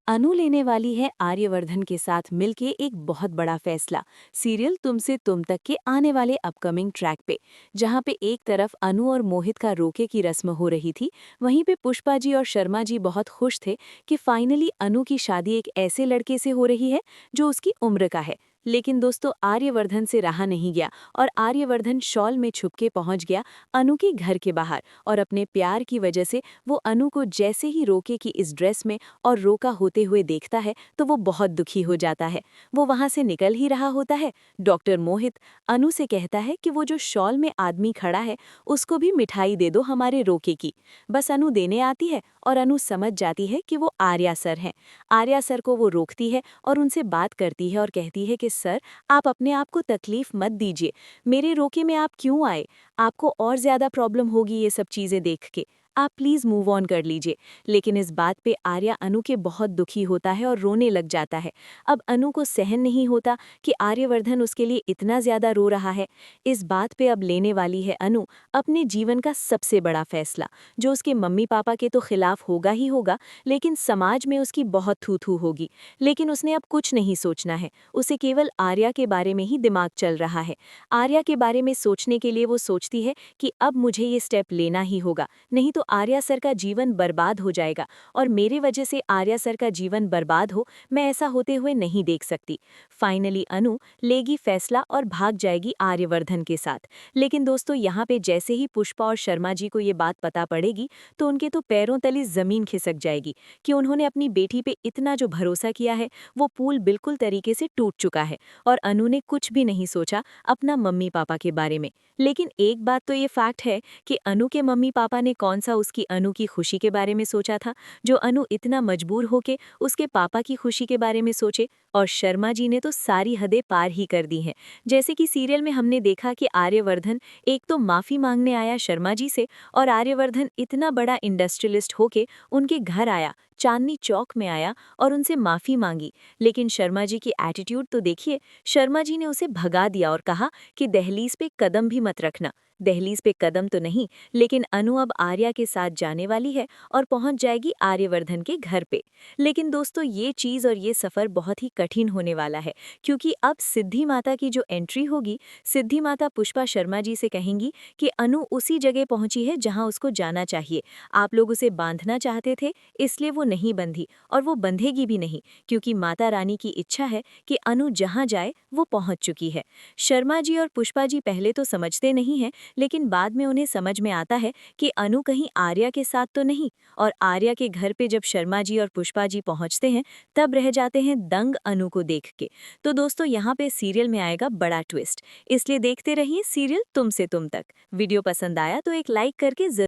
अनु लेने वाली है आर्यवर्धन के साथ मिलके एक बहुत बड़ा फैसला। सीरियल तुमसे तुम तक के आने वाले अपकमिंग ट्रैक पे, जहां पे एक तरफ अनु और मोहित का रोके की रस्म हो रही थी, वहीं पे पुष्पा जी और शर्मा जी बहुत खुश थे कि फाइनली अनु की शादी एक ऐसे लड़के से हो रही है जो उसकी उम्र का है। लेकिन दोस्तों, आर्यवर्धन से रहा नहीं गया और आर्यवर्धन शॉल में छुपके पहुंच गया अनु के घर के बाहर। और अपने प्यार की वजह से वो अनु को जैसे ही रोके की इस ड्रेस में और रोका होते हुए देखता है तो वो बहुत दुखी हो जाता है। वो वहां से निकल ही रहा होता है। डॉक्टर मोहित अनु से कहता है कि वो जो शॉल में आदमी खड़ा है उसको भी मिठाई दे दो हमारे रोके की। बस अनु देने आती है और अनु समझ जाती है कि वो आर्या सर हैं। आर्या सर को वो रोकती है और उनसे बात करती है और कहती है कि सर, आप अपने आप को तकलीफ मत दीजिए। मेरे रोके में आप क्यों आए? आपको और ज्यादा प्रॉब्लम होगी ये सब चीजें देख के। आप प्लीज मूव ऑन कर लीजिए। लेकिन इस बात पे आर्या अनु के बहुत दुखी होता है और रोने लग जाता है। अब अनु को सहन नहीं होता कि आर्यवर्धन उसके लिए इतना ज्यादा रो रहा है। इस बात पे अब लेने वाली है अनु अपने जीवन का सबसे बड़ा फैसला, जो उसके मम्मी पापा के तो खिलाफ होगा ही होगा, लेकिन समाज में उसकी बहुत थू-थू होगी। लेकिन उसने अब कुछ नहीं सोचना है, उसे केवल आर्या के बारे में ही दिमाग चल रहा है। आर्या के बारे में सोचने के लिए वो सोचती है कि अब मुझे ये स्टेप लेना ही होगा, नहीं तो आर्या सर का जीवन बर्बाद हो जाएगा और मेरे वजह से आर्या सर का जीवन बर्बाद हो, मैं ऐसा होते हुए नहीं देख सकती। फाइनली अनु लेगी फैसला और भाग जाएगी आर्यवर्धन के साथ। लेकिन दोस्तों, यहाँ पे जैसे ही पुष्पा और शर्मा जी को ये बात पता पड़ेगी तो उनके तो पैरों तले जमीन खिसक जाएगी कि उन्होंने अपनी बेटी पे इतना जो भरोसा किया है वो पुल बिल्कुल तरीके से टूट चुका है और अनु ने कुछ भी नहीं सोचा अपना मम्मी पापा के बारे में। लेकिन एक बात तो ये फैक्ट है कि अनु के मम्मी पापा ने कौन सा उसकी अनु की खुशी के बारे में सोचा था, जो अनु इतना मजबूर होके उसके पापा की खुशी के बारे में सोचे। और शर्मा जी ने तो सारी हदें पार ही कर दी हैं। जैसे कि सीरियल में हमने देखा कि आर्यवर्धन एक तो माफी मांगने आया शर्मा जी से, और आर्यवर्धन इतना बड़ा इंडस्ट्रियलिस्ट होके उनके घर आया, चांदनी चौक में आया और उनसे माफी मांगी। लेकिन शर्मा जी की एटीट्यूड तो देखिए। शर्मा जी ने उसे भगा दिया और कहा कि दहलीज पे कदम भी मत रखना। दहलीज पे कदम तो नहीं, लेकिन अनु अब आर्या के साथ जाने वाली है और पहुंच जाएगी आर्यवर्धन के घर पे। लेकिन दोस्तों, ये चीज और ये सफर बहुत ही कठिन होने वाला है, क्योंकि अब सिद्धि माता की जो एंट्री होगी, सिद्धि माता पुष्पा शर्मा जी से कहेंगी कि अनु उसी जगह पहुंची है जहां उसको जाना चाहिए। आप लोग उसे बांधना चाहते थे, इसलिए वो नहीं बंधी और वो बंधेगी भी नहीं, क्योंकि माता रानी की इच्छा है कि अनु जहां जाए वो पहुंच चुकी है। शर्मा जी और पुष्पा जी पहले तो समझते नहीं हैं, लेकिन बाद में उन्हें समझ में आता है कि अनु कहीं आर्या के साथ तो नहीं। और आर्या के घर पे जब शर्मा जी और पुष्पा जी पहुंचते हैं, तब रह जाते हैं दंग अनु को देख के। तो दोस्तों, यहाँ पे सीरियल में आएगा बड़ा ट्विस्ट, इसलिए देखते रहिए सीरियल तुमसे तुम तक। वीडियो पसंद आया तो एक लाइक करके जरूर